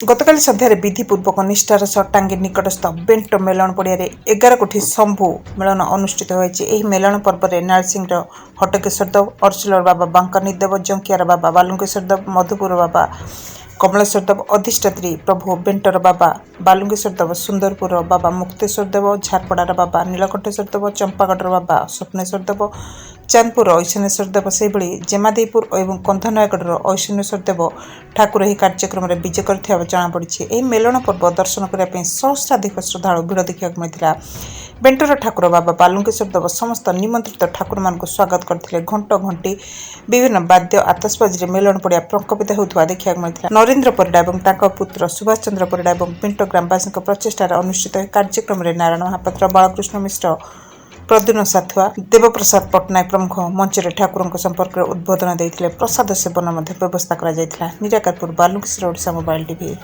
गतकाली सन्धार विधिपूर्वक निष्ठार सह टांगी निकटस्थ बेंट मेलन पड़िया 11 कोठी शंभु मेलन अनुष्ठित होती। मेलन पर्व में नारसिंह हटकेश्वर देव, अर्सुलर बाबा बांकनी देव, जंकियार बाबा बालुंकेश्वर देव, मधुपुर बाबा कमलेश्वर देव, अधिष्ठात्री प्रभु बेंटर बाबा बालुंकेश्वर देव, सुंदरपुर बाबा मुक्तेश्वर देव, झारपड़ार बाबा नीलकंठेश्वर देव, चंपागढ़ बाबा स्वप्नेश्वर देव, चांदपुर ऐशनेश्वर देव से जेमादेपुर और कंधनयगढ़ ऐशनेश्वर देव ठाकुर यह कार्यक्रम में विजय कर जमापड़ी। मेलन पर्व दर्शन करने सहस्राधिक श्रद्धा भिड़ देखा मिलता। बेंटर ठाकुर बाबा बालुंकेश्वर देव समस्त निमंत्रित ठाकुर मान स्वागत करते। घंट घंटी विभिन्न वाद्य आतसबाजी मेलन पड़िया प्रकपित होता देखा मिलता। नरेन्द्र परिडा और पुत्र सुभाष चंद्र परिडा और पिंट ग्रामवासी प्रचेषार अनुष्ठित कार्यक्रम में नारायण महापात्र, बालकृष्ण मिश्र, प्रद्युन साथुआ, देवप्रसाद पट्टनायक प्रमुख मंच में ठाकुर संपर्क में उद्बोधन देते। प्रसाद सेवन व्यवस्था कर निराकारपुर बालुकेश्वर ओडिशा मोबाइल टीवी।